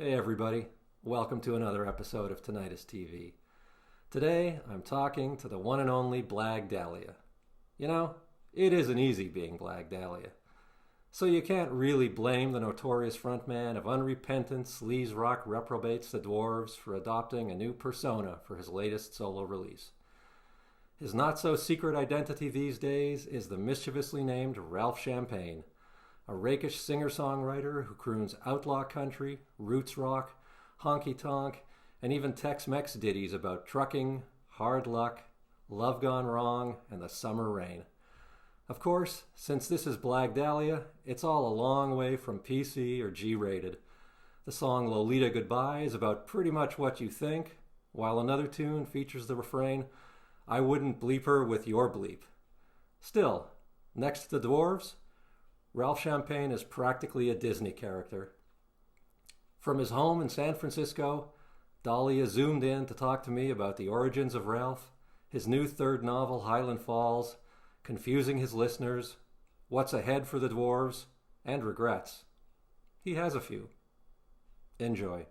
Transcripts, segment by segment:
Hey everybody, welcome to another episode of Tinnitist TV. Today I'm talking to the one and only Blag Dahlia. You know, it isn't easy being Blag Dahlia. So you can't really blame the notorious frontman of unrepentant sleaze rock reprobates the Dwarves for adopting a new persona for his latest solo release. His not-so-secret identity these days is the mischievously named Ralph Champagne, a rakish singer-songwriter who croons outlaw country, roots rock, honky-tonk, and even Tex-Mex ditties about trucking, hard luck, love gone wrong, and the summer rain. Of course, since this is Blag Dahlia, it's all a long way from PC or G-rated. The song Lolita Goodbye is about pretty much what you think, while another tune features the refrain, "I wouldn't bleep her with your bleep." Still, next to the Dwarves, Ralph Champagne is practically a Disney character. From his home in San Francisco, Dahlia zoomed in to talk to me about the origins of Ralph, his new third novel, Highland Falls, confusing his listeners, what's ahead for the Dwarves, and regrets. He has a few. Enjoy.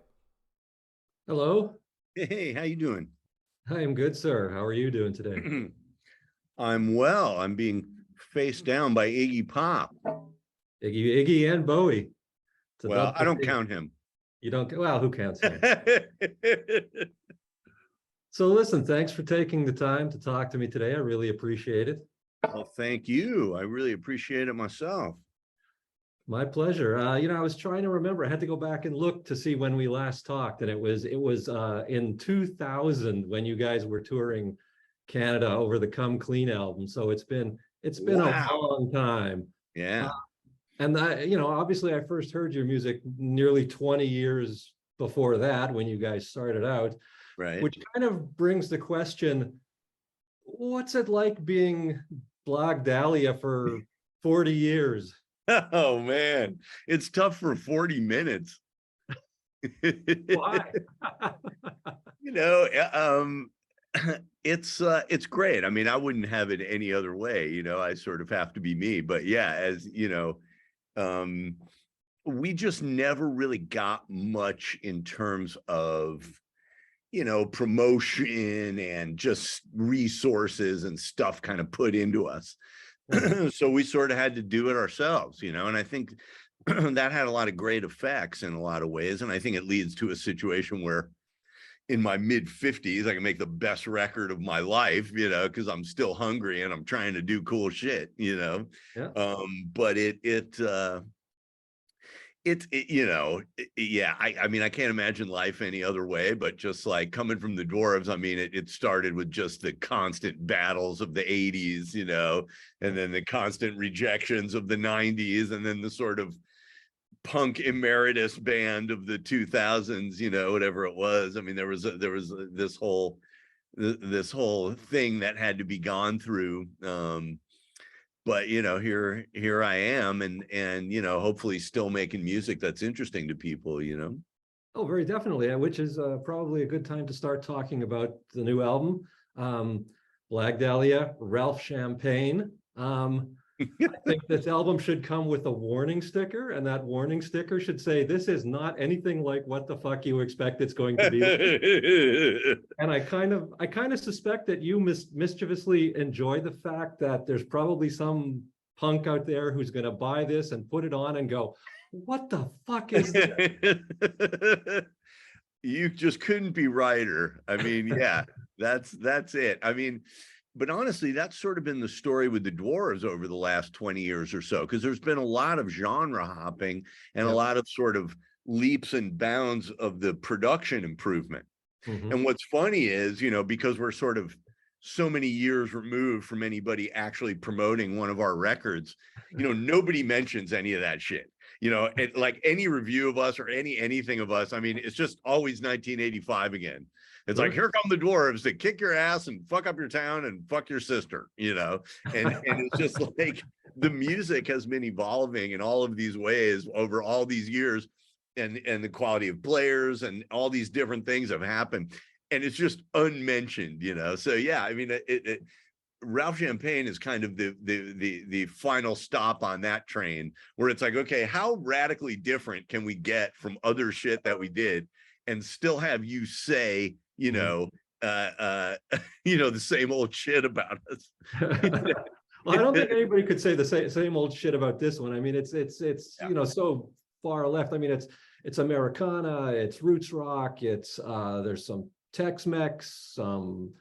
Hello. Hey, how you doing? I am good, sir. How are you doing today? I'm well. I'm being faced down by Iggy Pop. Iggy and Bowie. Well, I don't count him. You don't? Well, who counts him? So listen, thanks for taking the time to talk to me today. I really appreciate it. Well, thank you. I really appreciate it myself. My pleasure. I was trying to remember. I had to go back and look to see when we last talked, and it was in 2000 when you guys were touring Canada over the Come Clean album. So it's been Wow. a long time. Yeah. And obviously I first heard your music nearly 20 years before that when you guys started out. Right. Which kind of brings the question, what's it like being Blag Dahlia for 40 years? Oh man, it's tough for 40 minutes. Why? It's great. I mean, I wouldn't have it any other way. I sort of have to be me. But yeah, as we just never really got much in terms of promotion and just resources and stuff kind of put into us. So we sort of had to do it ourselves, and I think that had a lot of great effects in a lot of ways. And I think it leads to a situation where in my mid 50s, I can make the best record of my life, because I'm still hungry and I'm trying to do cool shit, Yeah. But yeah, I mean, I can't imagine life any other way, but just like coming from the Dwarves, I mean, it started with just the constant battles of the 80s, and then the constant rejections of the 90s, and then the sort of punk emeritus band of the 2000s, whatever it was. I mean, there was this whole thing that had to be gone through. But here I am, and hopefully still making music that's interesting to people. Oh, very definitely, which is probably a good time to start talking about the new album, Blag Dahlia, Ralph Champagne. I think this album should come with a warning sticker, and that warning sticker should say, "This is not anything like what the fuck you expect it's going to be." And I kind of suspect that you mischievously enjoy the fact that there's probably some punk out there who's going to buy this and put it on and go, "What the fuck is this?" You just couldn't be righter. I mean, yeah, that's it. I mean, but honestly, that's sort of been the story with the Dwarves over the last 20 years or so, because there's been a lot of genre hopping and a lot of sort of leaps and bounds of the production improvement. Mm-hmm. And what's funny is, because we're sort of so many years removed from anybody actually promoting one of our records, nobody mentions any of that shit. Like any review of us or anything of us, I mean, it's just always 1985 again. It's like, here come the Dwarves that kick your ass and fuck up your town and fuck your sister, and it's just like the music has been evolving in all of these ways over all these years, and the quality of players and all these different things have happened, and it's just unmentioned, so yeah, I mean, Ralph Champagne is kind of the final stop on that train, where it's like, okay, how radically different can we get from other shit that we did and still have you say, the same old shit about us. Well, I don't think anybody could say the same old shit about this one. I mean, it's so far left. I mean, it's Americana, it's roots rock, it's there's some Tex-Mex, some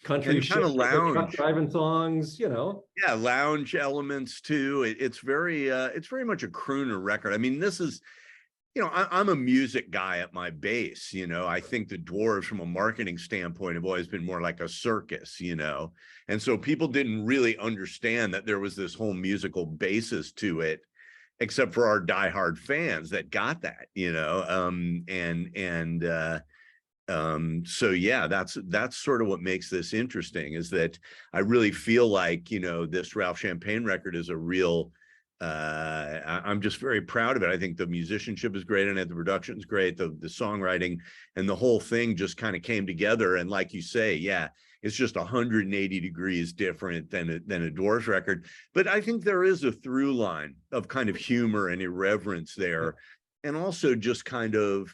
country kind of lounge, driving songs, Yeah, lounge elements too. It's very much a crooner record. I mean, this is, I'm a music guy at my base. I think the Dwarves, from a marketing standpoint, have always been more like a circus. And so people didn't really understand that there was this whole musical basis to it, except for our diehard fans that got that. So yeah, that's sort of what makes this interesting, is that I really feel like, this Ralph Champagne record is a real, I'm just very proud of it. I think the musicianship is great in it, the production's great, the songwriting and the whole thing just kind of came together. And like you say, yeah, it's just 180 degrees different than a Dwarves record. But I think there is a through line of kind of humor and irreverence there, and also just kind of,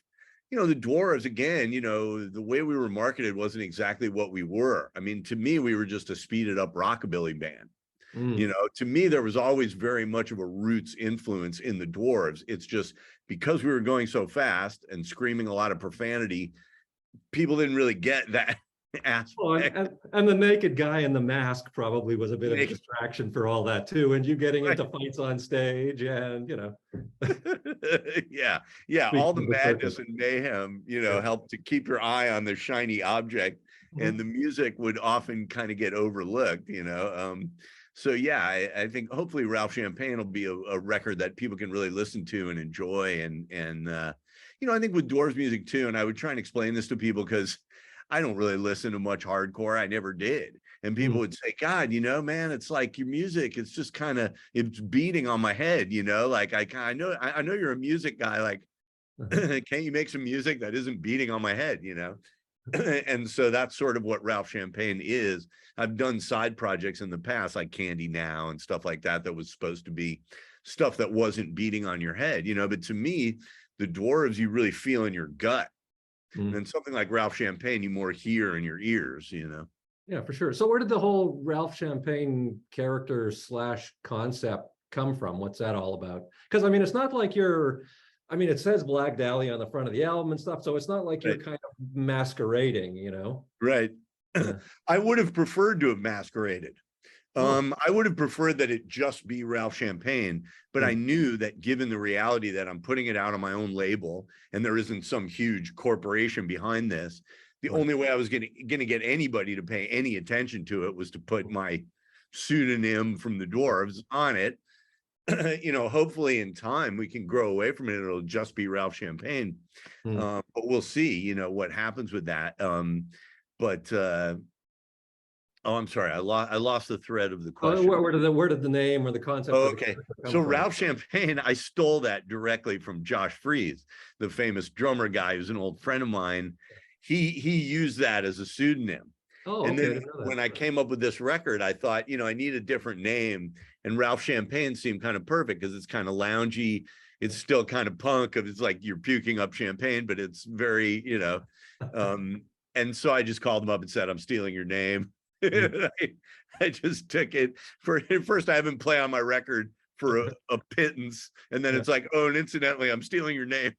the Dwarves, again, the way we were marketed wasn't exactly what we were. I mean, to me, we were just a speeded up rockabilly band. To me, there was always very much of a roots influence in the Dwarves. It's just because we were going so fast and screaming a lot of profanity, people didn't really get that aspect. Well, and the naked guy in the mask probably was a bit of a distraction for all that too, and you getting into fights on stage, and yeah, all the madness and mayhem, helped to keep your eye on the shiny object, and the music would often kind of get overlooked. So yeah, I think hopefully Ralph Champagne will be a record that people can really listen to and enjoy, and I think with Dwarves music too, and I would try and explain this to people, because I don't really listen to much hardcore. I never did. And people would say, God, man, it's like your music, it's just kind of, it's beating on my head, like I know you're a music guy. Like, can't you make some music that isn't beating on my head, And so that's sort of what Ralph Champagne is. I've done side projects in the past, like Candy Now and stuff like that, that was supposed to be stuff that wasn't beating on your head, but to me, the Dwarves, you really feel in your gut. And something like Ralph Champagne, you more hear in your ears, Yeah, for sure. So where did the whole Ralph Champagne character / concept come from? What's that all about? Because I mean, it's not like it says Blag Dahlia on the front of the album and stuff, so it's not like you're kind of masquerading, Right. Yeah. I would have preferred to have masqueraded. I would have preferred that it just be Ralph Champagne, but I knew that given the reality that I'm putting it out on my own label and there isn't some huge corporation behind this, the only way I was going to get anybody to pay any attention to it was to put my pseudonym from the Dwarves on it. Hopefully in time we can grow away from it. It'll just be Ralph Champagne. But we'll see, what happens with that. Oh, I'm sorry. I lost the thread of the question. Where did the name or the concept? Oh, okay. So Ralph Champagne, I stole that directly from Josh Freese, the famous drummer guy who's an old friend of mine. He used that as a pseudonym. Oh, and okay. then when I came up with this record, I thought, I need a different name. And Ralph Champagne seemed kind of perfect because it's kind of loungy. It's still kind of punk. It's like you're puking up champagne, but it's very, and so I just called him up and said, I'm stealing your name. I just took it for first. I haven't played on my record for a pittance, and then it's like, oh, and incidentally, I'm stealing your name.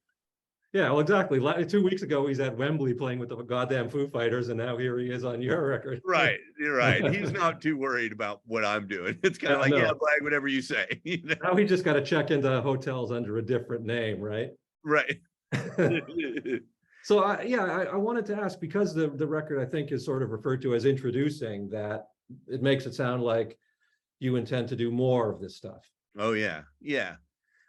Yeah, well, exactly. 2 weeks ago, he's at Wembley playing with the goddamn Foo Fighters, and now here he is on your record. Right, you're right. He's not too worried about what I'm doing. It's kind of like, yeah, Blag, whatever you say. Now he just got to check into hotels under a different name, right? Right. So I wanted to ask, because the record, I think, is sort of referred to as introducing, that it makes it sound like you intend to do more of this stuff. Oh yeah.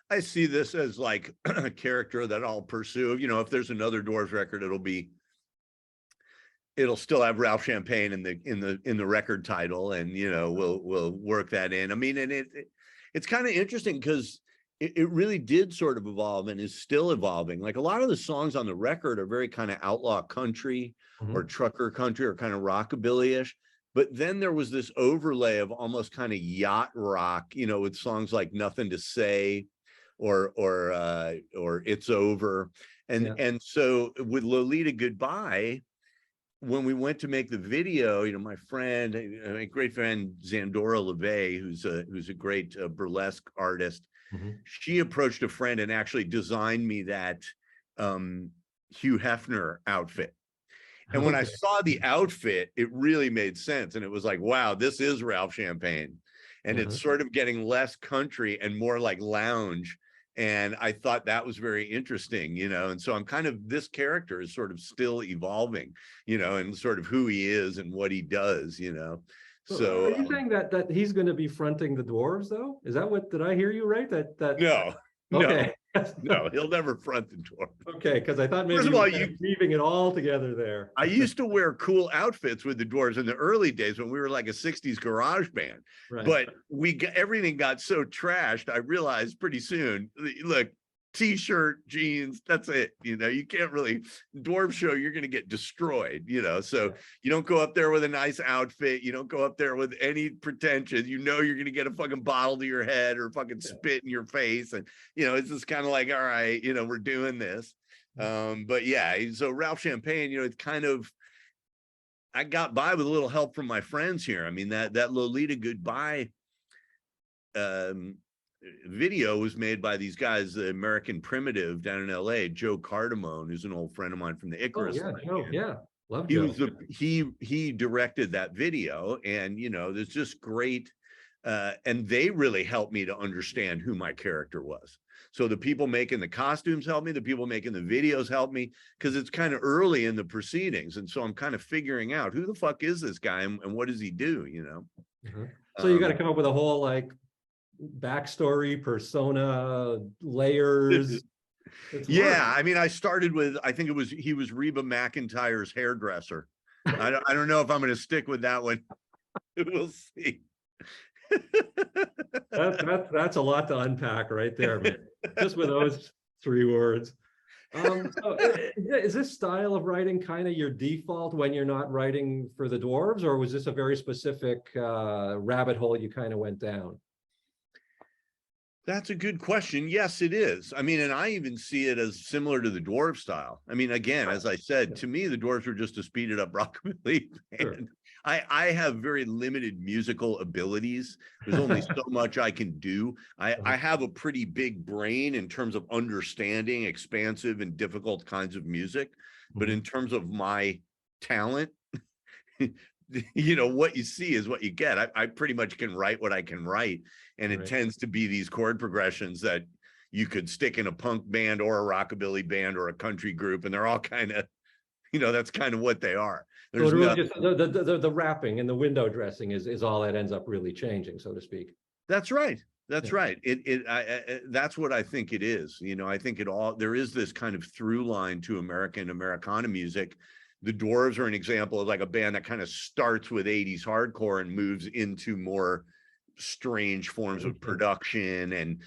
I see this as like a character that I'll pursue. If there's another Dwarves record, it'll still have Ralph Champagne in the record title, and we'll work that in. I mean, and it's kind of interesting because it really did sort of evolve and is still evolving. Like a lot of the songs on the record are very kind of outlaw country or trucker country or kind of rockabilly-ish. But then there was this overlay of almost kind of yacht rock, you know, with songs like Nothing to Say or It's Over. And so with Lolita Goodbye, when we went to make the video, you know, my great friend Zandora LeVay, who's a great burlesque artist, she approached a friend and actually designed me that Hugh Hefner outfit. And when I saw the outfit, it really made sense. And it was like, wow, this is Ralph Champagne. And it's sort of getting less country and more like lounge. And I thought that was very interesting, you know. And so I'm kind of, this character is sort of still evolving, you know, and sort of who he is and what he does, you know. So are you saying that he's going to be fronting the Dwarves, though? Is that what, did I hear you right? No. Okay. No, he'll never front the Dwarves. Okay, because I thought maybe First of all, you weaving it all together there. I used to wear cool outfits with the Dwarves in the early days when we were like a 60s garage band. Right. But everything got so trashed, I realized pretty soon, look, t-shirt, jeans, that's it. You know, you can't really, Dwarf show, you're going to get destroyed, you know. So you don't go up there with a nice outfit. You don't go up there with any pretension. You know, you're going to get a fucking bottle to your head or fucking spit in your face. And, you know, it's just kind of like, all right, you know, we're doing this. But yeah, so Ralph Champagne, you know, it's kind of, I got by with a little help from my friends here. I mean, that Lolita Goodbye video was made by these guys, the American Primitive down in LA, Joe Cardamone, who's an old friend of mine from the Icarus. Love Joe. He directed that video, and you know, there's just great and they really helped me to understand who my character was. So the people making the costumes helped me, the people making the videos helped me, because it's kind of early in the proceedings, and so I'm kind of figuring out who the fuck is this guy and what does he do, you know. So you got to come up with a whole like backstory, persona, layers. Yeah, I mean, I started with, I think he was Reba McEntire's hairdresser. I don't know if I'm going to stick with that one. We'll see. That's a lot to unpack right there, man. Just with those 3 words. So is this style of writing kind of your default when you're not writing for the Dwarves, or was this a very specific rabbit hole you kind of went down? That's a good question. Yes, it is. I mean, and I even see it as similar to the Dwarf style. I mean, again, as I said, to me, the Dwarves were just a speeded up rockabilly band. Sure. I have very limited musical abilities. There's only so much I can do. I have a pretty big brain in terms of understanding expansive and difficult kinds of music. But in terms of my talent, you know, what you see is what you get. I pretty much can write what I can write. And it tends to be these chord progressions that you could stick in a punk band or a rockabilly band or a country group. And they're all kind of, you know, that's kind of what they are. There's so really just the rapping and the window dressing is all that ends up really changing, so to speak. That's right. That's right. That's what I think it is. You know, I think there is this kind of through line to Americana music. The Dwarves are an example of like a band that kind of starts with 80s hardcore and moves into more strange forms of production and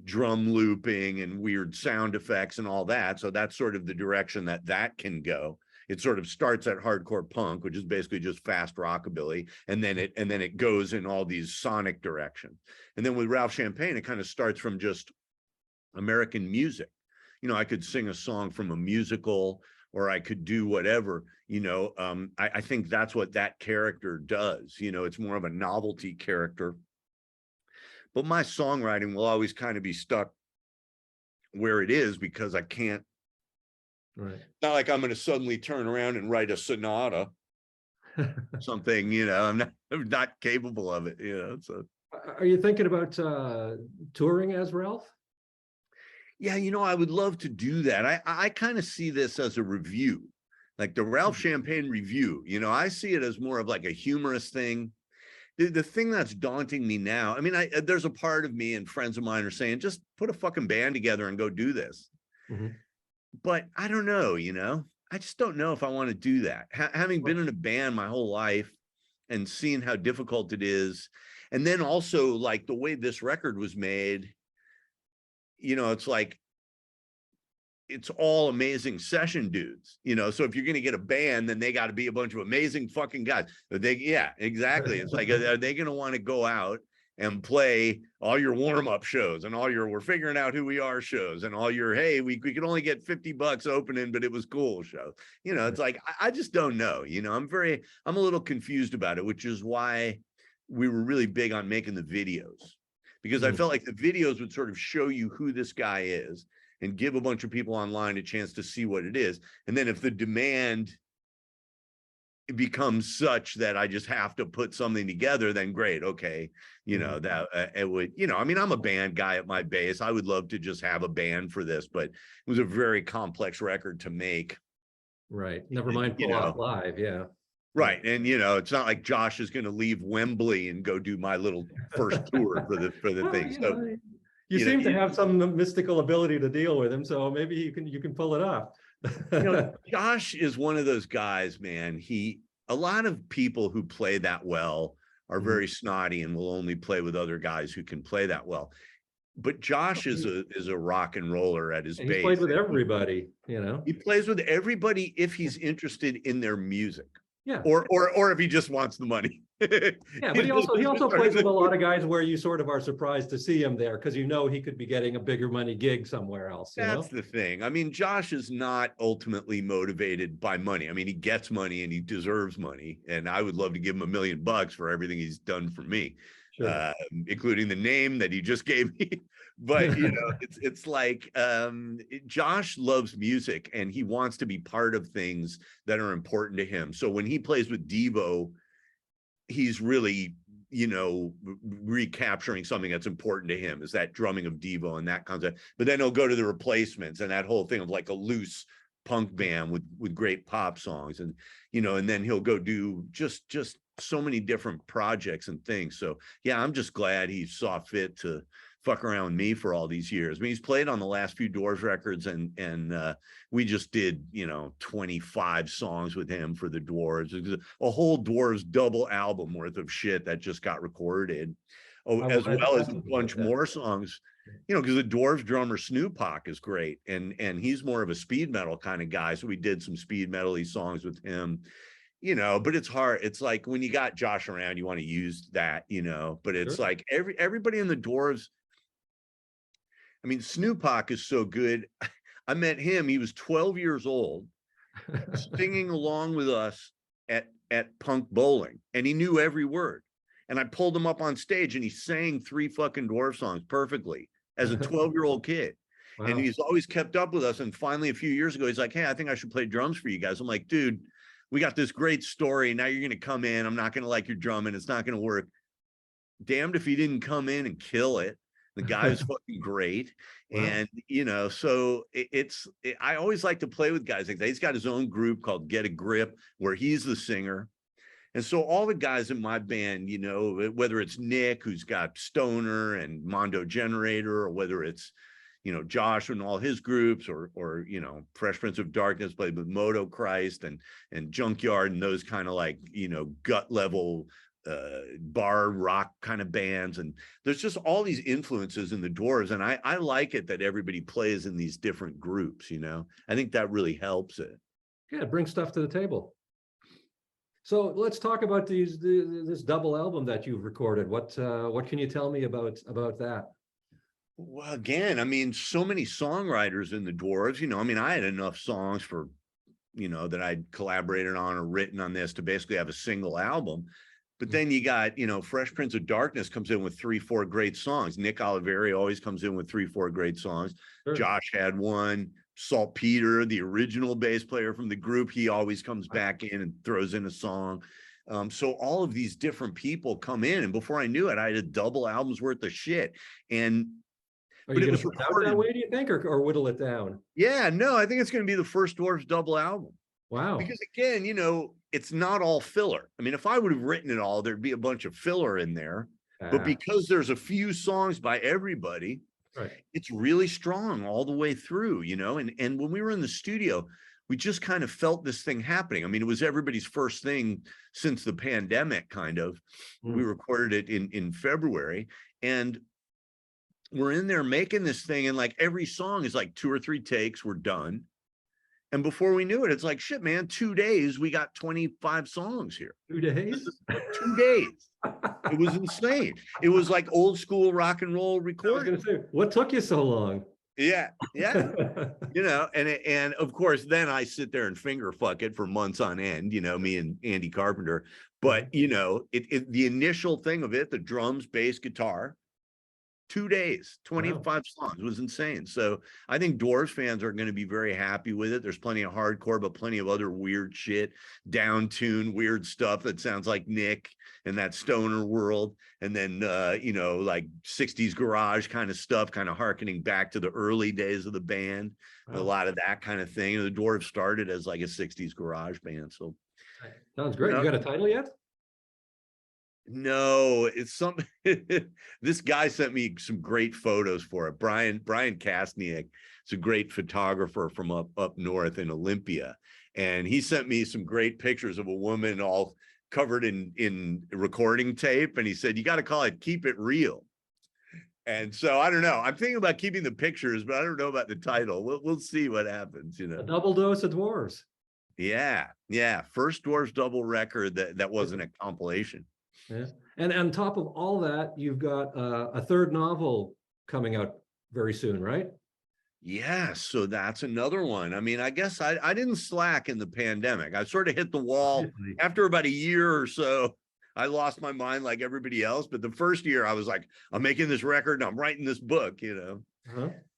drum looping and weird sound effects and all that. So that's sort of the direction that can go. It sort of starts at hardcore punk, which is basically just fast rockabilly, and then it goes in all these sonic directions. And then with Ralph Champagne, it kind of starts from just American music. You know, I could sing a song from a musical, or I could do whatever, you know. I think that's what that character does. You know, it's more of a novelty character. But my songwriting will always kind of be stuck where it is, because I can't. Right. Not like I'm going to suddenly turn around and write a sonata, something, you know. I'm not capable of it, you know. So, are you thinking about touring as Ralph? Yeah, you know, I would love to do that. I kind of see this as a review, like the Ralph Champagne review. You know, I see it as more of like a humorous thing. The thing that's daunting me now, I mean, there's a part of me and friends of mine are saying, just put a fucking band together and go do this. But I don't know, you know, I just don't know if I want to do that. Having been in a band my whole life and seeing how difficult it is. And then also like the way this record was made, you know, it's like, it's all amazing session dudes, you know. So if you're going to get a band, then they got to be a bunch of amazing fucking guys. Yeah, exactly. It's like, are they going to want to go out and play all your warm-up shows and all your we're figuring out who we are shows and all your hey, we could only get $50 opening, but it was cool show. You know, it's like I just don't know. You know, I'm a little confused about it, which is why we were really big on making the videos, because I felt like the videos would sort of show you who this guy is and give a bunch of people online a chance to see what it is. And then if the demand becomes such that I just have to put something together, then great. Okay. You know, that it would, you know, I mean, I'm a band guy at my base. I would love to just have a band for this, but it was a very complex record to make. Right. Never mind pull off live. Yeah. Right. And, you know, it's not like Josh is going to leave Wembley and go do my little first tour for the well, thing. So you seem to have some mystical ability to deal with him, so maybe you can pull it off. You know, Josh is one of those guys, man. A lot of people who play that well are very snotty and will only play with other guys who can play that well. But Josh is a rock and roller at his base. He's played with everybody, you know. He plays with everybody if he's interested in their music. Yeah. Or if he just wants the money. Yeah, but he also plays with a lot of guys where you sort of are surprised to see him there because you know he could be getting a bigger money gig somewhere else. That's the thing. I mean, Josh is not ultimately motivated by money. I mean, he gets money and he deserves money, and I would love to give him $1 million for everything he's done for me, including the name that he just gave me. But you know, it's like Josh loves music and he wants to be part of things that are important to him. So when he plays with Devo, he's really, you know, recapturing something that's important to him, is that drumming of Devo and that concept. But then he'll go to the Replacements and that whole thing of like a loose punk band with great pop songs, and you know, and then he'll go do just so many different projects and things. So yeah, I'm just glad he saw fit to fuck around with me for all these years. I mean, he's played on the last few Dwarves records, and we just did, you know, 25 songs with him for the Dwarves. A whole Dwarves double album worth of shit that just got recorded, as well as a bunch more songs, you know, because the Dwarves drummer Snoopak is great, and he's more of a speed metal kind of guy. So we did some speed metal-y songs with him. You know, but it's hard. It's like when you got Josh around, you want to use that, you know, but it's like everybody in the Dwarves. I mean, Snoopak is so good. I met him. He was 12 years old, singing along with us at punk bowling, and he knew every word. And I pulled him up on stage, and he sang 3 fucking Dwarf songs perfectly as a 12-year-old kid. Wow. And he's always kept up with us. And finally, a few years ago, he's like, "Hey, I think I should play drums for you guys." I'm like, "Dude, we got this great story. Now you're going to come in. I'm not going to like your drumming. It's not going to work." Damned if he didn't come in and kill it. The guy is fucking great. Wow. And, you know, so I always like to play with guys like that. He's got his own group called Get a Grip, where he's the singer. And so all the guys in my band, you know, whether it's Nick, who's got Stoner and Mondo Generator, or whether it's, you know, Josh and all his groups, or you know, Fresh Prince of Darkness played with Moto Christ and Junkyard and those kind of like, you know, gut level bar rock kind of bands. And there's just all these influences in the Dwarves, and I like it that everybody plays in these different groups, you know. I think that really helps it. Yeah, bring stuff to the table. So let's talk about this double album that you've recorded. What can you tell me about that? Well, again, I mean, so many songwriters in the Dwarves, you know. I mean, I had enough songs for, you know, that I'd collaborated on or written on this to basically have a single album. But then you got, you know, Fresh Prince of Darkness comes in with 3-4 great songs. Nick Oliveri always comes in with 3-4 great songs. Sure. Josh had one. Saltpeter, the original bass player from the group, he always comes back in and throws in a song. So all of these different people come in, and before I knew it, I had a double album's worth of shit. And are you going to put it out that way, do you think, or whittle it down? Yeah, no, I think it's going to be the first Dwarves double album. Wow. Because again, you know, it's not all filler. I mean, if I would have written it all, there'd be a bunch of filler in there. But because there's a few songs by everybody, right, it's really strong all the way through, you know. And when we were in the studio, we just kind of felt this thing happening. I mean, it was everybody's first thing since the pandemic, kind of. We recorded it in February, and we're in there making this thing, and like every song is like 2 or 3 takes, we're done. And before we knew it, it's like, shit, man, 2 days, we got 25 songs here. 2 days? 2 days. It was insane. It was like old school rock and roll recording. I was gonna say, what took you so long? Yeah. You know, and of course, then I sit there and finger fuck it for months on end, you know, me and Andy Carpenter. But, you know, the initial thing of it, the drums, bass, guitar, 2 days, 25 songs, was insane. So I think Dwarves fans are going to be very happy with it. There's plenty of hardcore, but plenty of other weird shit, down tune, weird stuff that sounds like Nick and that stoner world. And then, you know, like 60s garage kind of stuff, kind of harkening back to the early days of the band. A lot of that kind of thing. The Dwarves started as like a 60s garage band. So sounds great. You got a title yet? No, it's something. This guy sent me some great photos for it. Brian Kastniak is a great photographer from up north in Olympia, and he sent me some great pictures of a woman all covered in recording tape, and he said, you got to call it Keep It Real. And so I don't know. I'm thinking about keeping the pictures, but I don't know about the title. We'll see what happens. You know, a double dose of Dwarves. Yeah. First Dwarves double record that wasn't a compilation. Yeah. And on top of all that, you've got a third novel coming out very soon, right? Yeah, so that's another one. I mean, I guess I didn't slack in the pandemic. I sort of hit the wall after about a year or so. I lost my mind like everybody else. But the first year I was like, I'm making this record and I'm writing this book, you know.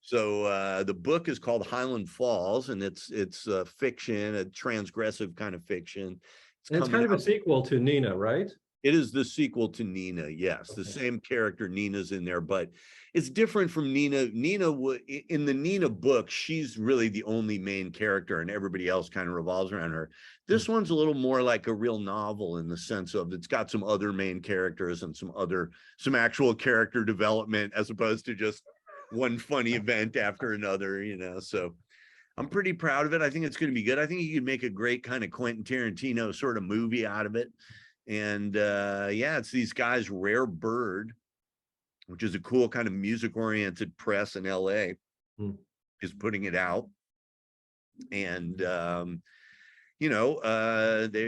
So the book is called Highland Falls, and it's fiction, a transgressive kind of fiction. It's kind of a sequel to Nina, right? It is the sequel to Nina, yes. The same character, Nina's in there, but it's different from Nina. In the Nina book, she's really the only main character, and everybody else kind of revolves around her. This one's a little more like a real novel in the sense of it's got some other main characters and some actual character development, as opposed to just one funny event after another, you know. So I'm pretty proud of it. I think it's going to be good. I think you could make a great kind of Quentin Tarantino sort of movie out of it. And yeah, it's these guys, Rare Bird, which is a cool kind of music-oriented press in LA, is putting it out. And you know, I'm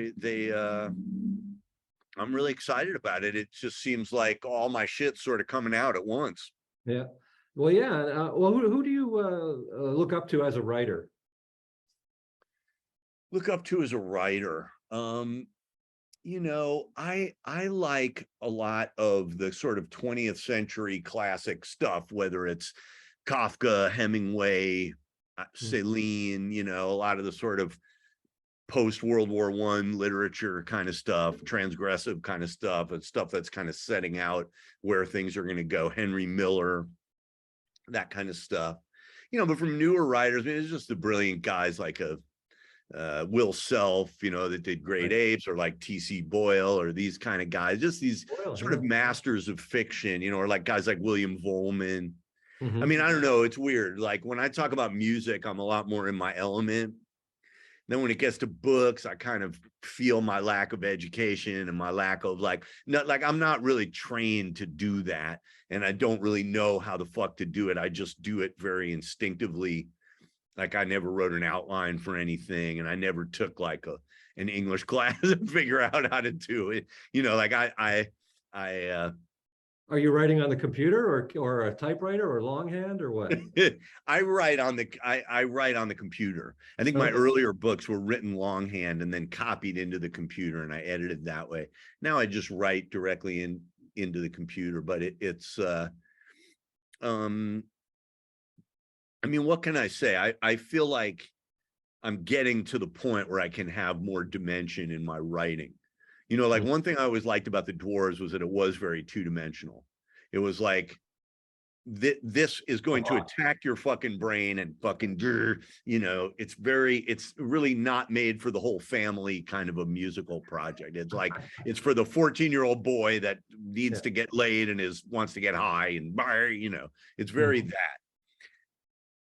really excited about it. It just seems like all my shit's sort of coming out at once. Yeah. Well, yeah. Well, who do you look up to as a writer? Look up to as a writer. You know, I like a lot of the sort of 20th century classic stuff, whether it's Kafka, Hemingway, Celine, you know, a lot of the sort of post-World War I literature kind of stuff, transgressive kind of stuff, and stuff that's kind of setting out where things are going to go. Henry Miller, that kind of stuff. You know, but from newer writers, I mean, it's just the brilliant guys like Will Self, you know, that did Great Apes, or like T.C. Boyle, or these kind of guys, just these sort of masters of fiction, you know, or like guys like William Volman. I mean, I don't know, it's weird. Like when I talk about music, I'm a lot more in my element. Then when it gets to books, I kind of feel my lack of education and my lack of I'm not really trained to do that. And I don't really know how the fuck to do it. I just do it very instinctively. Like I never wrote an outline for anything, and I never took like an English class and figure out how to do it. You know, like I Are you writing on the computer or a typewriter or longhand or what? I write on the computer. I think my earlier books were written longhand and then copied into the computer, and I edited that way. Now I just write directly into the computer, but it's I mean, what can I say? I feel like I'm getting to the point where I can have more dimension in my writing. You know, like one thing I always liked about the Dwarves was that it was very two-dimensional. It was like, this is going to attack your fucking brain and fucking, you know, it's really not made for the whole family kind of a musical project. It's like, it's for the 14-year-old boy that needs to get laid and wants to get high and, you know, it's very that.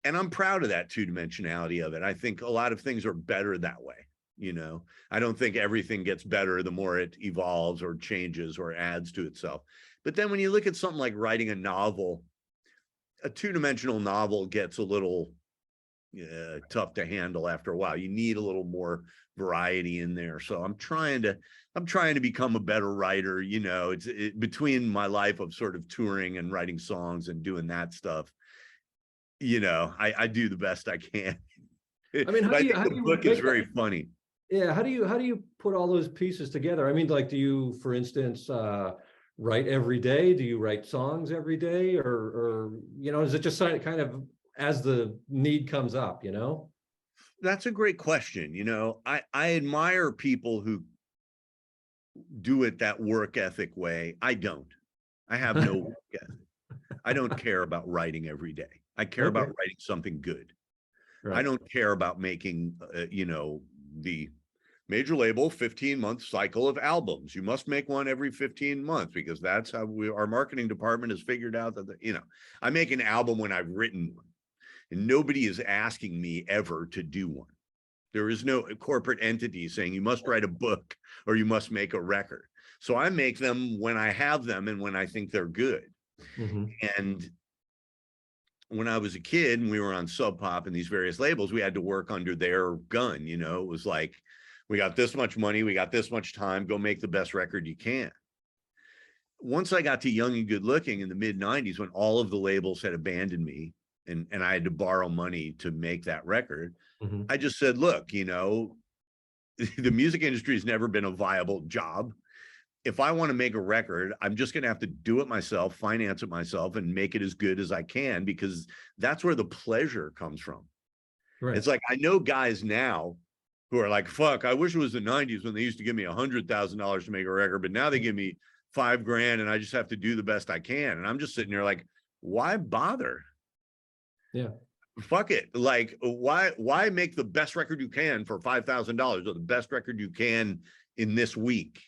And I'm proud of that two-dimensionality of it. I think a lot of things are better that way. You know, I don't think everything gets better the more it evolves or changes or adds to itself. But then when you look at something like writing a novel, a two-dimensional novel gets a little tough to handle after a while. You need a little more variety in there. So I'm trying to become a better writer. You know, it's between my life of sort of touring and writing songs and doing that stuff. You know, I do the best I can. I mean, I think the book is very funny. Yeah, how do you put all those pieces together? I mean, like, do you, for instance, write every day? Do you write songs every day, or you know, is it just kind of as the need comes up? You know, That's a great question. You know, I admire people who do it that work ethic way. I don't. I have no work ethic. I don't care about writing every day. I care about writing something good. Right. I don't care about making, the major label 15-month cycle of albums. You must make one every 15 months because that's how our marketing department has figured out that, I make an album when I've written one, and nobody is asking me ever to do one. There is no corporate entity saying you must write a book or you must make a record. So I make them when I have them and when I think they're good. Mm-hmm. And when I was a kid and we were on Sub Pop and these various labels, we had to work under their gun. You know, it was like, we got this much money, we got this much time, go make the best record you can. Once I got to Young and Good Looking in the mid 90s, when all of the labels had abandoned me and I had to borrow money to make that record, Mm-hmm. I just said, look, you know, the music industry has never been a viable job. If I want to make a record, I'm just going to have to do it myself, finance it myself, and make it as good as I can, because that's where the pleasure comes from. Right. It's like, I know guys now who are like, fuck, I wish it was the 90s when they used to give me $100,000 to make a record, but now they give me $5,000 and I just have to do the best I can. And I'm just sitting there like, why bother? Yeah. Fuck it. Like, why make the best record you can for $5,000 or the best record you can in this week?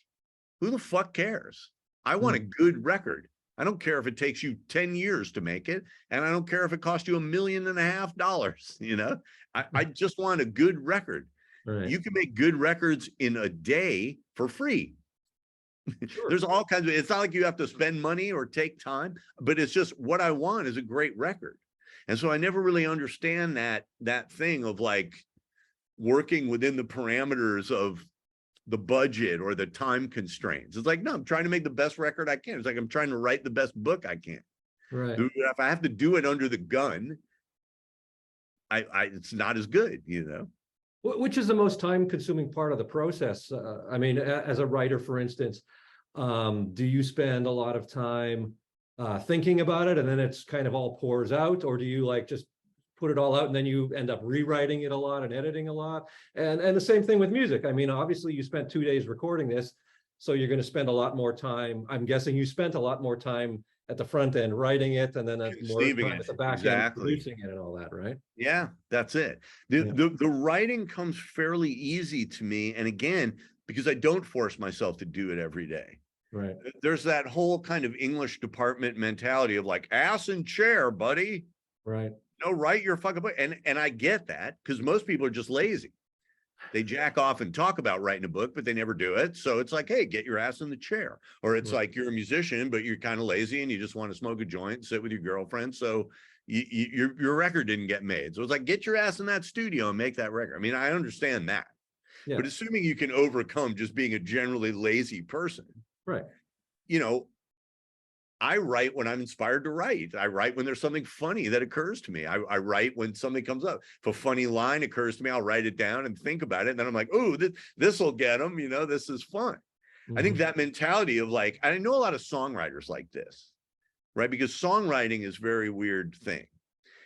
Who the fuck cares? I want a good record. I don't care if it takes you 10 years to make it, and I don't care if it costs you $1.5 million. You know, I just want a good record. Right. You can make good records in a day for free. Sure. There's all kinds of, it's not like you have to spend money or take time, but it's just, what I want is a great record. And so I never really understand that thing of like working within the parameters of the budget or the time constraints. It's like, no, I'm trying to make the best record I can. It's like I'm trying to write the best book I can. Right. If I have to do it under the gun, it's not as good, you know. Which is the most time-consuming part of the process? I mean, as a writer, for instance, do you spend a lot of time thinking about it and then it's kind of all pours out, or do you like just put it all out and then you end up rewriting it a lot and editing a lot? And the same thing with music. I mean, obviously you spent 2 days recording this, so you're going to spend a lot more time. I'm guessing you spent a lot more time at the front end writing it, and then more time at the back end producing it and all that, right? Yeah, that's it. The writing comes fairly easy to me, and again, because I don't force myself to do it every day. Right. There's that whole kind of English department mentality of like, ass and chair, buddy. Right. No, write your fucking book. And I get that, because most people are just lazy. They jack off and talk about writing a book, but they never do it. So it's like, hey, get your ass in the chair. Or it's like you're a musician, but you're kind of lazy and you just want to smoke a joint and sit with your girlfriend. So your record didn't get made. So it's like, get your ass in that studio and make that record. I mean, I understand that. Yeah. But assuming you can overcome just being a generally lazy person, right? You know, I write when I'm inspired to write. I write when there's something funny that occurs to me. I write when something comes up. If a funny line occurs to me, I'll write it down and think about it. And then I'm like, oh, this will get them. You know, this is fun. Mm-hmm. I think that mentality of like, I know a lot of songwriters like this, right? Because songwriting is a very weird thing.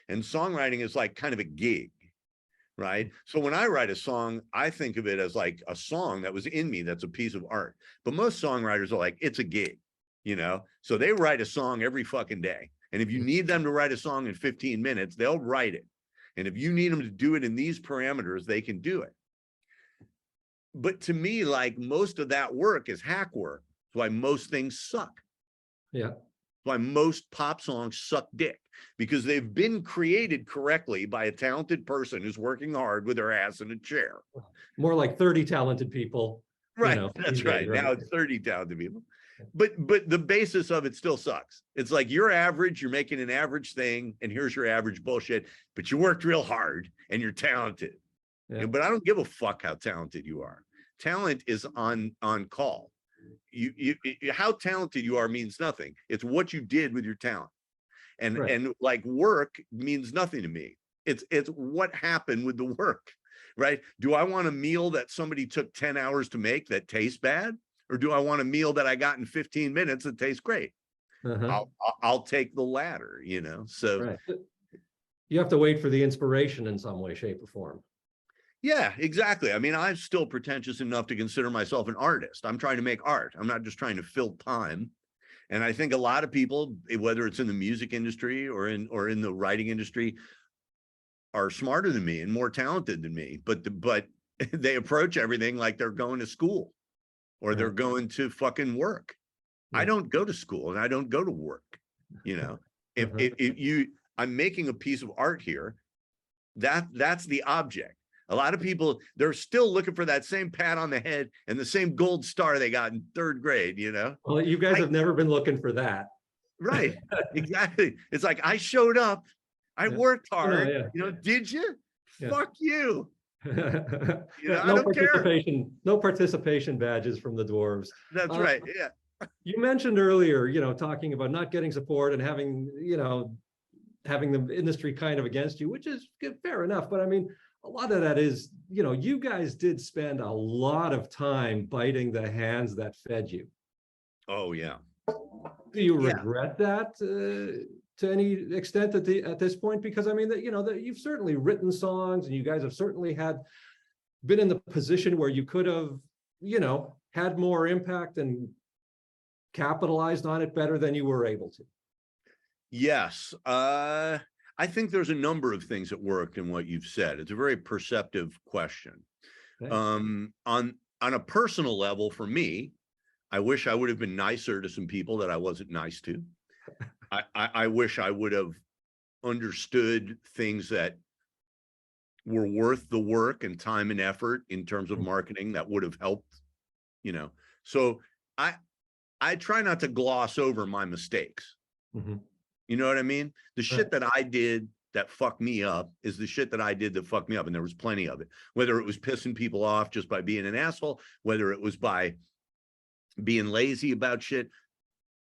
And songwriting is like kind of a gig, right? So when I write a song, I think of it as like a song that was in me that's a piece of art. But most songwriters are like, it's a gig. You know, so they write a song every fucking day. And if you need them to write a song in 15 minutes, they'll write it. And if you need them to do it in these parameters, they can do it. But to me, like, most of that work is hack work. That's why most things suck. Yeah. That's why most pop songs suck dick, because they've been created correctly by a talented person who's working hard with their ass in a chair. More like 30 talented people. Right. You know, that's right. Now it's 30 talented people. but the basis of it still sucks. It's like you're average, you're making an average thing, and here's your average bullshit, but you worked real hard and you're talented. Yeah. But I don't give a fuck how talented you are. Talent is on call. You how talented you are means nothing. It's what you did with your talent. And like work means nothing to me. It's what happened with the work, right? Do I want a meal that somebody took 10 hours to make that tastes bad? Or do I want a meal that I got in 15 minutes that tastes great? I'll take the latter, you know? So you have to wait for the inspiration in some way, shape, or form. Yeah, exactly. I mean, I'm still pretentious enough to consider myself an artist. I'm trying to make art. I'm not just trying to fill time. And I think a lot of people, whether it's in the music industry or in the writing industry, are smarter than me and more talented than me. But they approach everything like they're going to school or they're going to fucking work. I don't go to school and I don't go to work. You know, if I'm making a piece of art here, that's the object. A lot of people, they're still looking for that same pat on the head and the same gold star they got in 3rd grade, you know? Well, you guys have never been looking for that. Right, exactly. It's like, I showed up, I worked hard, you know, did you? Fuck you. You know, no participation badges from the Dwarves. That's right, You mentioned earlier, you know, talking about not getting support and having, you know, having the industry kind of against you, which is fair enough. But I mean, a lot of that is, you know, you guys did spend a lot of time biting the hands that fed you. Oh, yeah. Do you regret that to any extent at this point? Because I mean, that, you know, that you've certainly written songs and you guys have certainly been in the position where you could have, you know, had more impact and capitalized on it better than you were able to. Yes. I think there's a number of things that worked in what you've said. It's a very perceptive question. On a personal level, for me, I wish I would have been nicer to some people that I wasn't nice to. I wish I would have understood things that were worth the work and time and effort in terms of marketing that would have helped, you know. So I try not to gloss over my mistakes. You know what I mean? The shit that I did that fucked me up is the shit that I did that fucked me up. And there was plenty of it, whether it was pissing people off just by being an asshole, whether it was by being lazy about shit,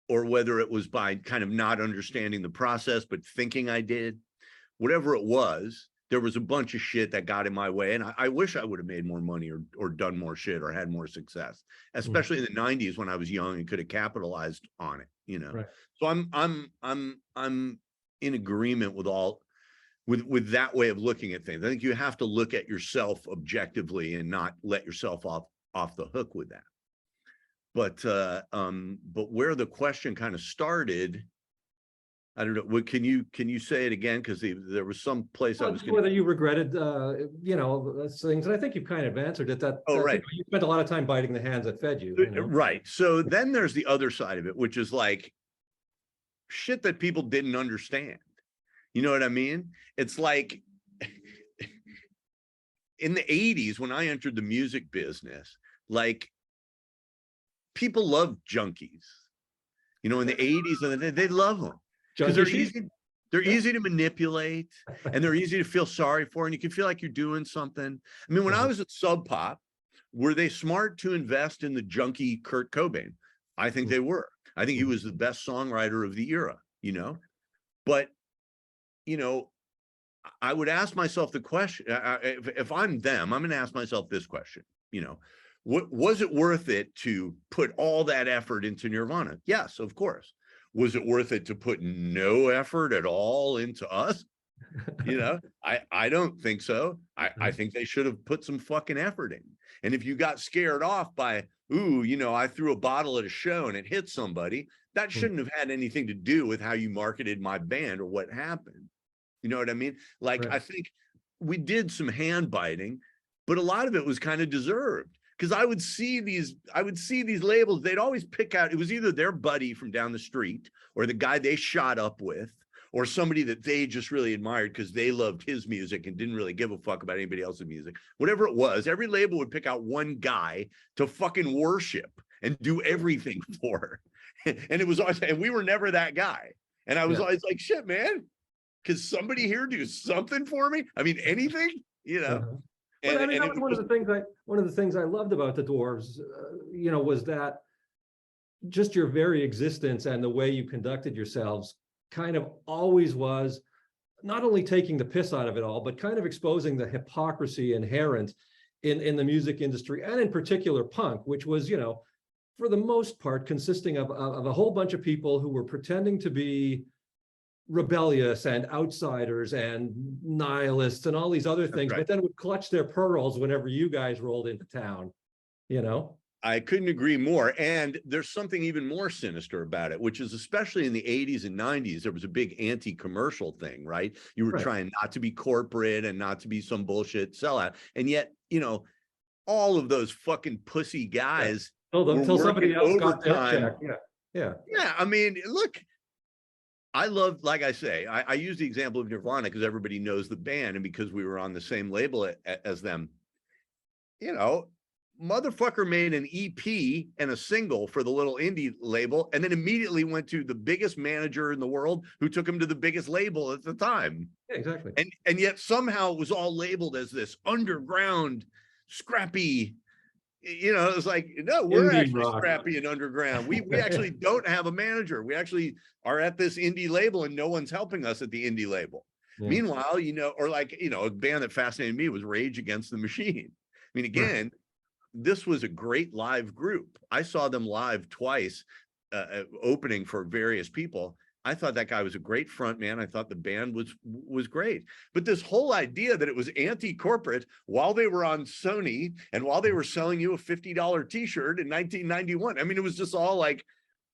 or whether it was by kind of not understanding the process, but thinking I did. Whatever it was, there was a bunch of shit that got in my way. And I wish I would have made more money or done more shit or had more success, especially in the 90s when I was young and could have capitalized on it, you know? So I'm in agreement with that way of looking at things. I think you have to look at yourself objectively and not let yourself off the hook with that. But where the question kind of started, I don't know. What can you say it again? Because there was some place I was going. Whether you regretted, you know, things, and I think you've kind of answered it. That you know, you spent a lot of time biting the hands that fed you. You know? Right. So then there's the other side of it, which is like shit that people didn't understand. You know what I mean? It's like in the 80s when I entered the music business, like people loved junkies. You know, in the 80s, they love them. Because they're easy to manipulate and they're easy to feel sorry for, and you can feel like you're doing something. I mean, when I was at Sub Pop, were they smart to invest in the junkie Kurt Cobain? I think they were. I think he was the best songwriter of the era, you know? But, you know, I would ask myself the question, if I'm them, I'm going to ask myself this question, you know, was it worth it to put all that effort into Nirvana? Yes, of course. Was it worth it to put no effort at all into us? You know, I don't think so. I think they should have put some fucking effort in. And if you got scared off by, ooh, you know, I threw a bottle at a show and it hit somebody, that shouldn't have had anything to do with how you marketed my band or what happened. You know what I mean? Like, I think we did some hand biting, but a lot of it was kind of deserved. Because I would see these labels, they'd always pick out, it was either their buddy from down the street or the guy they shot up with, or somebody that they just really admired because they loved his music and didn't really give a fuck about anybody else's music. Whatever it was, every label would pick out one guy to fucking worship and do everything for. And it was always, and we were never that guy. And I was always like, shit, man, could somebody here do something for me? I mean, anything, you know? But I mean, that was one of the things I loved about the Dwarves, you know, was that just your very existence and the way you conducted yourselves kind of always was not only taking the piss out of it all, but kind of exposing the hypocrisy inherent in the music industry, and in particular punk, which was, you know, for the most part, consisting of a whole bunch of people who were pretending to be rebellious and outsiders and nihilists and all these other things, but then would clutch their pearls whenever you guys rolled into town, you know? I couldn't agree more. And there's something even more sinister about it, which is especially in the 80s and 90s, there was a big anti-commercial thing, right? You were trying not to be corporate and not to be some bullshit sellout. And yet, you know, all of those fucking pussy guys until somebody else got their check. Yeah. I mean, look, I love, like I say, I use the example of Nirvana because everybody knows the band and because we were on the same label as them. You know, motherfucker made an EP and a single for the little indie label and then immediately went to the biggest manager in the world who took him to the biggest label at the time. Yeah, exactly. And yet somehow it was all labeled as this underground, scrappy, you know, it's like, no, we're Indie actually rock. scrappy and underground. We actually don't have a manager. We actually are at this indie label and no one's helping us at the indie label. Yeah. Meanwhile, you know, or like, you know, a band that fascinated me was Rage Against the Machine. I mean, again, this was a great live group. I saw them live twice, opening for various people. I thought that guy was a great front man. I thought the band was great. But this whole idea that it was anti-corporate while they were on Sony and while they were selling you a $50 t-shirt in 1991, I mean, it was just all like,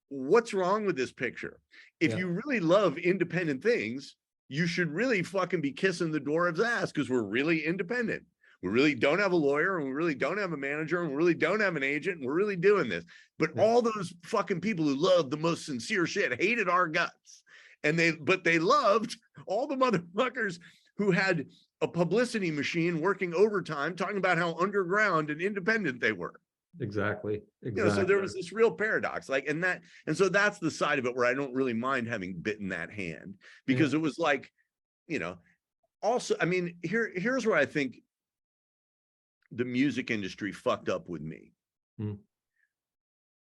what's wrong with this picture? If you really love independent things, you should really fucking be kissing the Dwarves' ass because we're really independent. We really don't have a lawyer and we really don't have a manager and we really don't have an agent and we're really doing this. But all those fucking people who love the most sincere shit hated our guts. But they loved all the motherfuckers who had a publicity machine working overtime talking about how underground and independent they were. Exactly. You know, so there was this real paradox, like, and so that's the side of it where I don't really mind having bitten that hand because it was like, you know, also, I mean, here's where I think the music industry fucked up with me.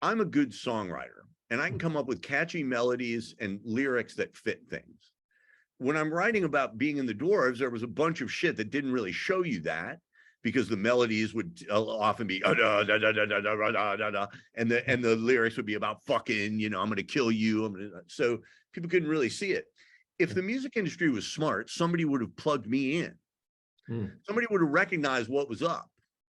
I'm a good songwriter and I can come up with catchy melodies and lyrics that fit things. When I'm writing about being in the Dwarves, there was a bunch of shit that didn't really show you that because the melodies would often be and the lyrics would be about fucking, you know, I'm going to kill you. So people couldn't really see it. If the music industry was smart, somebody would have plugged me in. Somebody would have recognized what was up.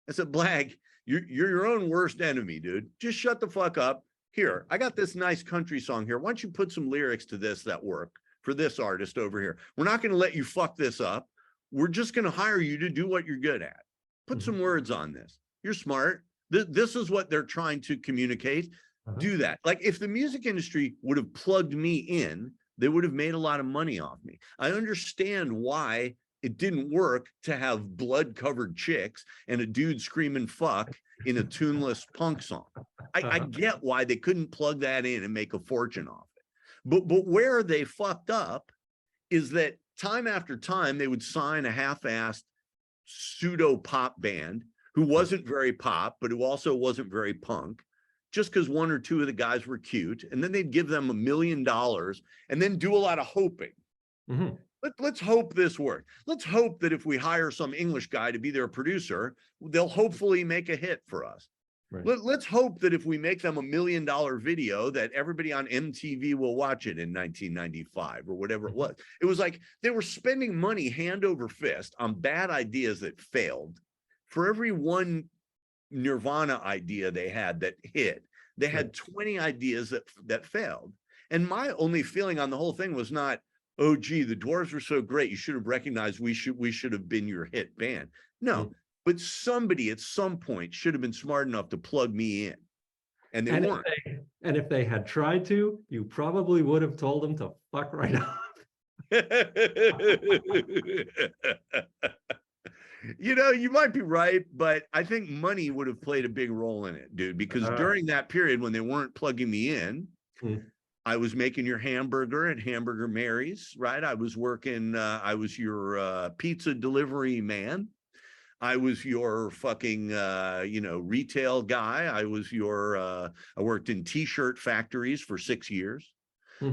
I said, Blag, you're your own worst enemy, dude. Just shut the fuck up. Here, I got this nice country song here. Why don't you put some lyrics to this that work for this artist over here? We're not going to let you fuck this up. We're just going to hire you to do what you're good at. Put some words on this. You're smart. This is what they're trying to communicate. Do that. Like if the music industry would have plugged me in, they would have made a lot of money off me. I understand why it didn't work to have blood-covered chicks and a dude screaming fuck in a tuneless punk song. I get why they couldn't plug that in and make a fortune off it. But where they fucked up is that time after time, they would sign a half-assed pseudo-pop band who wasn't very pop, but who also wasn't very punk, just because one or two of the guys were cute. And then they'd give them $1 million and then do a lot of hoping. Let's hope this works. Let's hope that if we hire some English guy to be their producer, they'll hopefully make a hit for us. Let's hope that if we make them $1 million video, that everybody on MTV will watch it in 1995 or whatever it was. It was like they were spending money hand over fist on bad ideas that failed. For every one Nirvana idea they had that hit, they had 20 ideas that failed. And my only feeling on the whole thing was not, oh, gee, the Dwarves were so great, you should have recognized we should have been your hit band. No, but somebody at some point should have been smart enough to plug me in. And they weren't. And if they had tried to, you probably would have told them to fuck right off. You know, you might be right, but I think money would have played a big role in it, dude, because during that period when they weren't plugging me in, I was making your hamburger at Hamburger Mary's, right? I was working, I was your pizza delivery man. I was your fucking, retail guy. I was I worked in t-shirt factories for 6 years.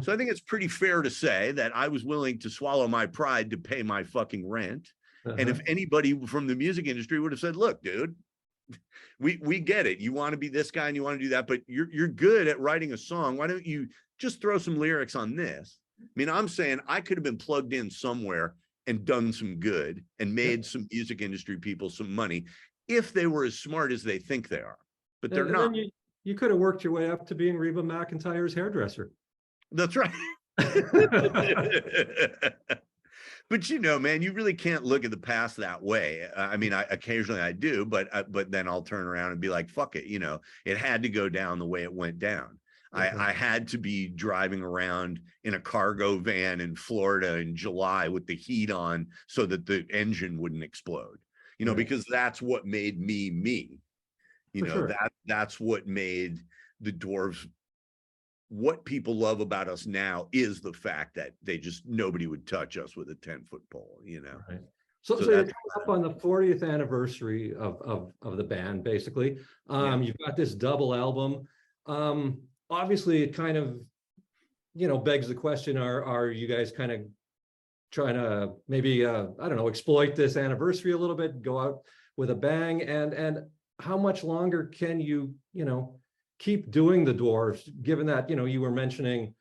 So I think it's pretty fair to say that I was willing to swallow my pride to pay my fucking rent. And if anybody from the music industry would have said, look, dude, we get it. You want to be this guy and you want to do that, but you're good at writing a song. Why don't you just throw some lyrics on this? I mean, I'm saying I could have been plugged in somewhere and done some good and made some music industry people some money if they were as smart as they think they are, but they're not. You could have worked your way up to being Reba McEntire's hairdresser. That's right. But you know, man, you really can't look at the past that way. I mean, occasionally I do, but then I'll turn around and be like, fuck it. You know, it had to go down the way it went down. I had to be driving around in a cargo van in Florida in July with the heat on so that the engine wouldn't explode, you know, because that's what made me me. You know, that's what made the Dwarves. What people love about us now is the fact that nobody would touch us with a 10-foot pole, you know. Right. So you're coming up on the 40th anniversary of the band, basically. You've got this double album. Obviously, it kind of, begs the question: Are you guys kind of trying to maybe I don't know, exploit this anniversary a little bit, go out with a bang? And how much longer can you keep doing the Dwarves, given that you were mentioning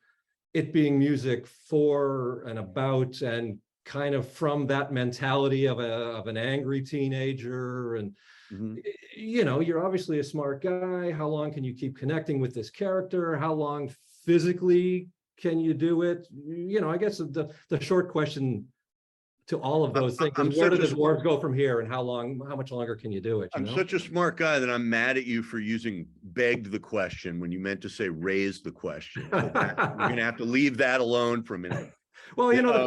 it being music for and about and kind of from that mentality of an angry teenager, and you're obviously a smart guy. How long can you keep connecting with this character? How long physically can you do it? I guess the short question to all of those things is, where do the Dwarves go from here, and how much longer can you do it? I'm such a smart guy that I'm mad at you for using begged the question when you meant to say raised the question. So you're gonna have to leave that alone for a minute. Well, the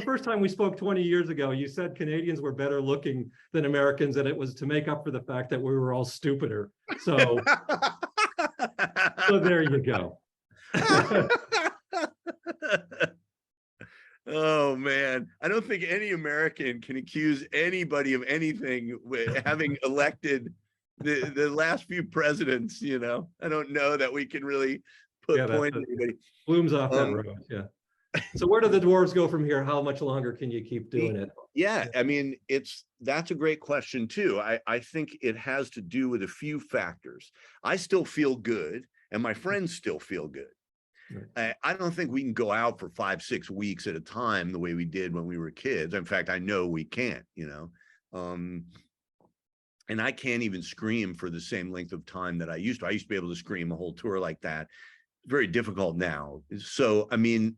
first time we spoke 20 years ago, you said Canadians were better looking than Americans, and it was to make up for the fact that we were all stupider. So, so there you go. Oh man, I don't think any American can accuse anybody of anything with having elected the last few presidents. I don't know that we can really put point to anybody. Blooms off that road. Yeah. So where do the Dwarves go from here? How much longer can you keep doing it? Yeah, I mean, that's a great question too. I think it has to do with a few factors. I still feel good, and my friends still feel good. Right. I don't think we can go out for 5-6 weeks at a time the way we did when we were kids. In fact, I know we can't, and I can't even scream for the same length of time that I used to. I used to be able to scream a whole tour like that. Very difficult now. So, I mean,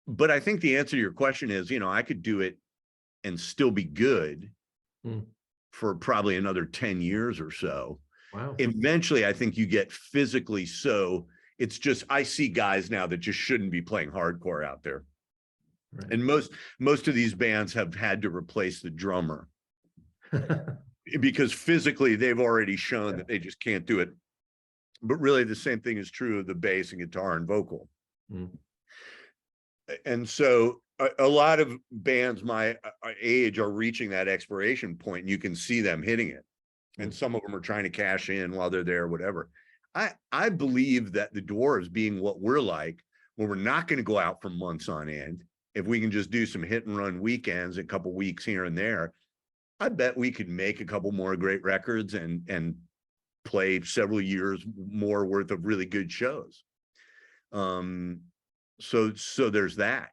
but I think the answer to your question is, I could do it and still be good for probably another 10 years or so. Wow. Eventually, I think you get physically so. It's just, I see guys now that just shouldn't be playing hardcore out there. Right. And most of these bands have had to replace the drummer because physically they've already shown that they just can't do it. But really the same thing is true of the bass and guitar and vocal. And so a lot of bands my age are reaching that expiration point, and you can see them hitting it. And some of them are trying to cash in while they're there, whatever. I believe that the Dwarves, being what we're like, when we're not going to go out for months on end, if we can just do some hit and run weekends, a couple weeks here and there, I bet we could make a couple more great records and play several years more worth of really good shows. So there's that,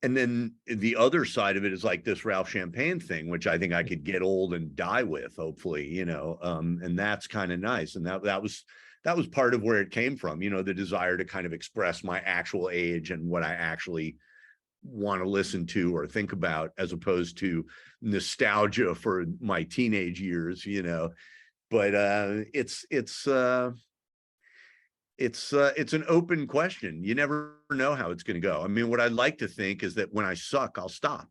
and then the other side of it is like this Ralph Champagne thing, which I think I could get old and die with, hopefully, and that's kind of nice. And that was part of where it came from, the desire to kind of express my actual age and what I actually want to listen to or think about, as opposed to nostalgia for my teenage years, but it's an open question. You never know how it's going to go. I mean, what I'd like to think is that when I suck, I'll stop,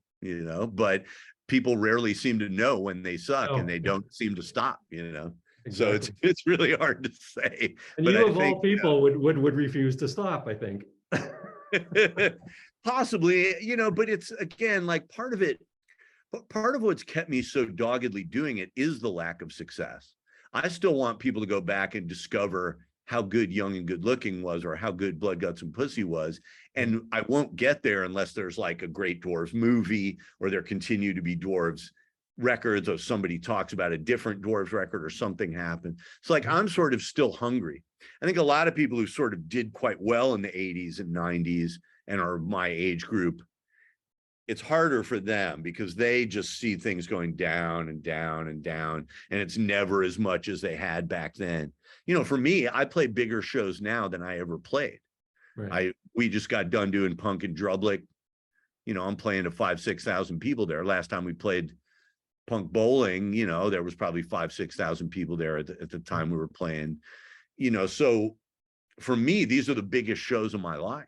but people rarely seem to know when they suck, and they don't seem to stop, So Exactly. it's really hard to say. And But you, I of think all people, would refuse to stop, I think. possibly, but it's, again, like, part of what's kept me so doggedly doing it is the lack of success. I still want people to go back and discover how good Young and Good Looking was, or how good Blood, Guts, and Pussy was. And I won't get there unless there's like a great Dwarves movie, or there continue to be Dwarves records, or somebody talks about a different Dwarves record, or something happened. So, like, I'm sort of still hungry. I think a lot of people who sort of did quite well in the 80s and 90s and are my age group, it's harder for them because they just see things going down and down and down, and it's never as much as they had back then. For me, I play bigger shows now than I ever played. Right. We just got done doing Punk in Drublic. I'm playing to 5,000-6,000 people there. Last time we played Punk Bowling, there was probably 5,000-6,000 people there at the time we were playing. So for me, these are the biggest shows of my life.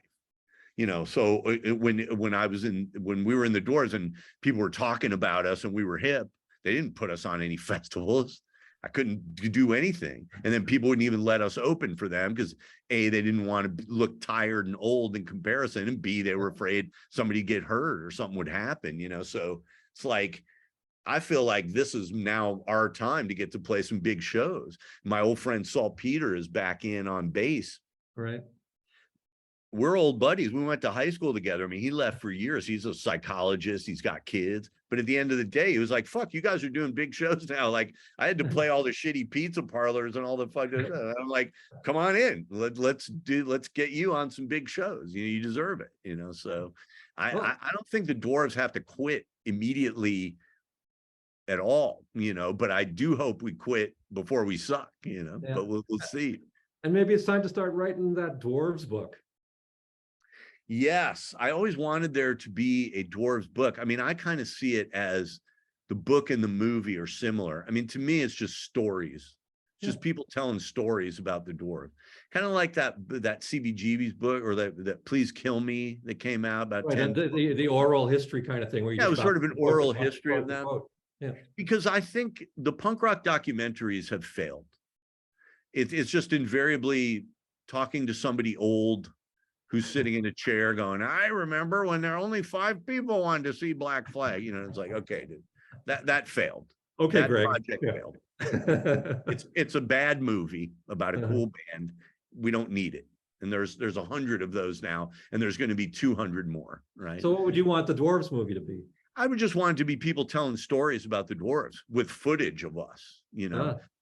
So when we were in the Dwarves and people were talking about us and we were hip, they didn't put us on any festivals. I couldn't do anything. And then people wouldn't even let us open for them because A, they didn't want to look tired and old in comparison, and B, they were afraid somebody get hurt or something would happen, So it's like, I feel like this is now our time to get to play some big shows. My old friend Salt Peter is back in on bass. Right. We're old buddies. We went to high school together. I mean, he left for years. He's a psychologist. He's got kids. But at the end of the day, he was like, fuck, you guys are doing big shows now. Like, I had to play all the shitty pizza parlors and all the fuck. I'm like, come on in. Let's get you on some big shows. You deserve it. So I don't think the Dwarves have to quit immediately at all, but I do hope we quit before we suck, but we'll see. And maybe it's time to start writing that Dwarves book. Yes, I always wanted there to be a Dwarves book. I mean, I kind of see it as the book and the movie are similar. I mean, to me, it's just stories. It's just people telling stories about the Dwarves. Kind of like that CBGB's book, or that Please Kill Me that came out about 10. The oral history kind of thing. Where you it was sort of an oral history of them. Yeah. Because I think the punk rock documentaries have failed. It's just invariably talking to somebody old who's sitting in a chair going, I remember when there were only 5 people wanted to see Black Flag. It's like, okay, dude, that failed. Okay, that Greg. Project failed. It's a bad movie about a cool band. We don't need it. And there's 100 of those now, and there's going to be 200 more, right? So what would you want the Dwarves movie to be? I would just want it to be people telling stories about the Dwarves with footage of us,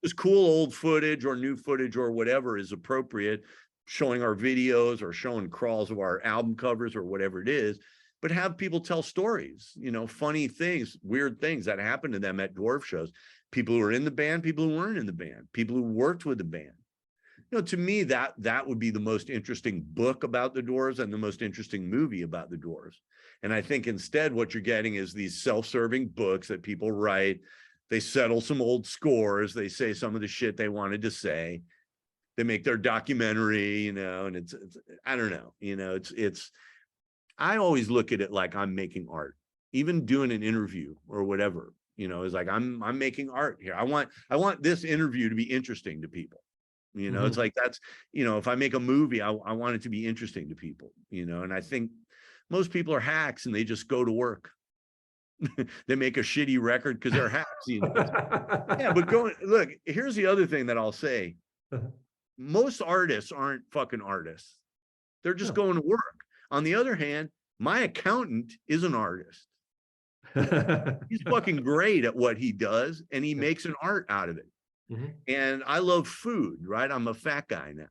Just cool old footage or new footage or whatever is appropriate, showing our videos or showing crawls of our album covers or whatever it is, but have people tell stories, funny things, weird things that happened to them at Dwarf shows. People who were in the band, people who weren't in the band, people who worked with the band. To me, that would be the most interesting book about the Dwarves and the most interesting movie about the Dwarves. And I think instead what you're getting is these self-serving books that people write. They settle some old scores. They say some of the shit they wanted to say. They make their documentary, and it's I don't know, it's I always look at it like I'm making art. Even doing an interview or whatever, is like I'm making art here. I want this interview to be interesting to people. It's like that's, if I make a movie, I want it to be interesting to people, and I think most people are hacks and they just go to work. They make a shitty record because they're hacks. Yeah, but look, here's the other thing that I'll say. Most artists aren't fucking artists. They're just going to work. On the other hand, my accountant is an artist. He's fucking great at what he does, and he makes an art out of it. And I love food, right? I'm a fat guy now.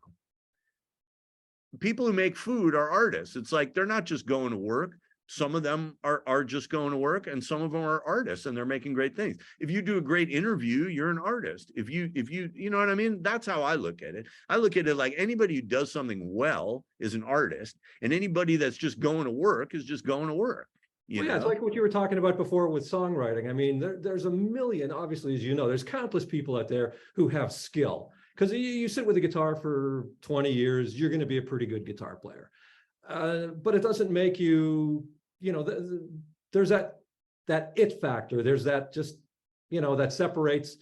People who make food are artists. It's like they're not just going to work. Some of them are just going to work, and some of them are artists, and they're making great things. If you do a great interview, you're an artist. If you know what I mean? That's how I look at it. I look at it like anybody who does something well is an artist, and anybody that's just going to work is just going to work. Yeah, it's like what you were talking about before with songwriting. I mean, there's a million, obviously, as you know, there's countless people out there who have skill. because you sit with a guitar for 20 years, you're going to be a pretty good guitar player. But it doesn't make you, there's that it factor. There's that just, that separates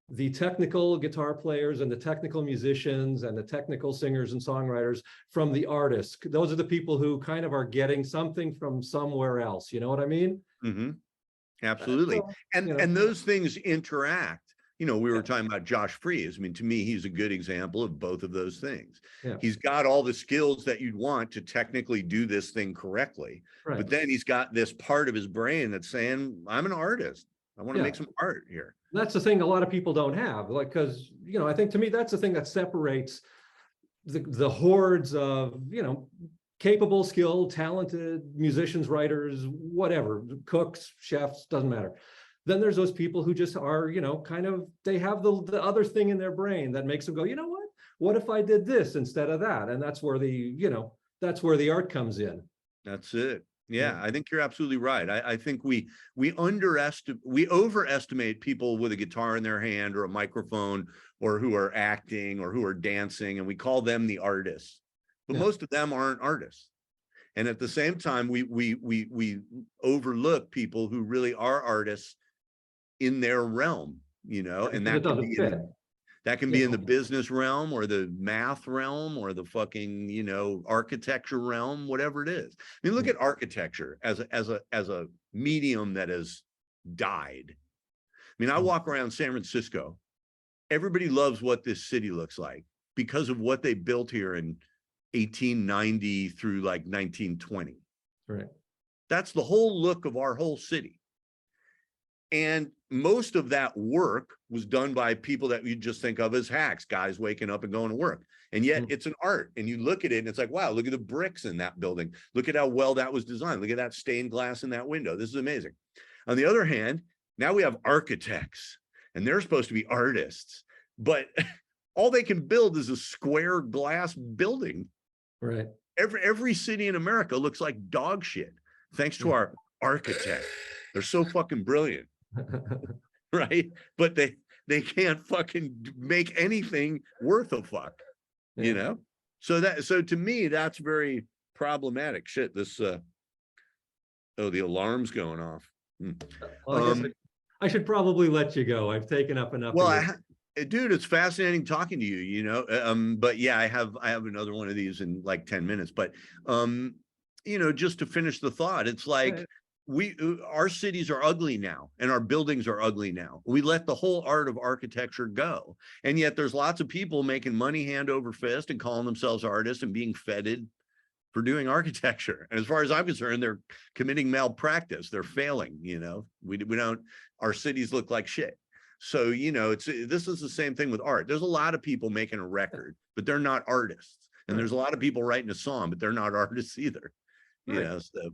the technical guitar players and the technical musicians and the technical singers and songwriters from the artists. Those are the people who kind of are getting something from somewhere else. You know what I mean? Mm-hmm. Absolutely. So, And those things interact. We were talking about Josh Freese. I mean, to me, he's a good example of both of those things. Yeah. He's got all the skills that you'd want to technically do this thing correctly. Right. But then he's got this part of his brain that's saying, I'm an artist. I want to make some art here. That's the thing a lot of people don't have, because, I think to me, that's the thing that separates the hordes of, capable, skilled, talented musicians, writers, whatever, cooks, chefs, doesn't matter. Then there's those people who just are, kind of, they have the other thing in their brain that makes them go, what if I did this instead of that? And that's where that's where the art comes in. That's it. Yeah, I think you're absolutely right. I think we overestimate people with a guitar in their hand or a microphone, or who are acting or who are dancing, and we call them the artists. But most of them aren't artists. And at the same time, we overlook people who really are artists in their realm, and that can be in the business realm or the math realm or the fucking, architecture realm, whatever it is. I mean, look at architecture as a medium that has died. I mean, I walk around San Francisco. Everybody loves what this city looks like because of what they built here in 1890 through like 1920. Right. That's the whole look of our whole city. And most of that work was done by people that you just think of as hacks, guys waking up and going to work. And yet it's an art. And you look at it and it's like, wow, look at the bricks in that building. Look at how well that was designed. Look at that stained glass in that window. This is amazing. On the other hand, now we have architects, and they're supposed to be artists, but all they can build is a square glass building. Right. Every city in America looks like dog shit, thanks to our architects. They're so fucking brilliant. Right? But they can't fucking make anything worth a fuck, so to me that's very problematic. Shit, this the alarm's going off. Well, I should probably let you go. I've taken up enough. Well, dude, it's fascinating talking to you, but yeah, I have another one of these in like 10 minutes, but just to finish the thought, it's like our cities are ugly now, and our buildings are ugly now. We let the whole art of architecture go, and yet there's lots of people making money hand over fist and calling themselves artists and being feted for doing architecture. And as far as I'm concerned, they're committing malpractice. They're failing. We don't. Our cities look like shit. So this is the same thing with art. There's a lot of people making a record, but they're not artists, and there's a lot of people writing a song, but they're not artists either. So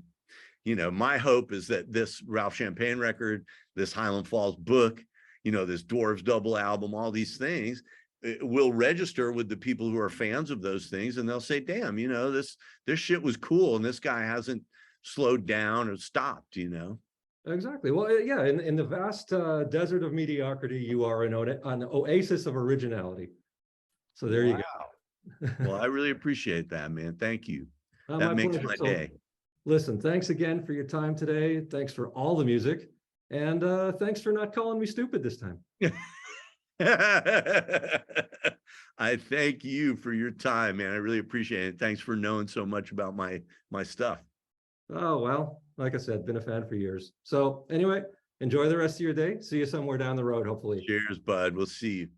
my hope is that this Ralph Champagne record, this Highland Falls book, this Dwarves double album, all these things will register with the people who are fans of those things, and they'll say, damn, this shit was cool, and this guy hasn't slowed down or stopped. Exactly. Well, yeah, in the vast desert of mediocrity, you are an oasis of originality. So there you go. Well, I really appreciate that, man. Thank you. That makes my day. Listen, thanks again for your time today. Thanks for all the music. And thanks for not calling me stupid this time. I thank you for your time, man. I really appreciate it. Thanks for knowing so much about my stuff. Oh, well, like I said, been a fan for years. So anyway, enjoy the rest of your day. See you somewhere down the road, hopefully. Cheers, bud. We'll see you.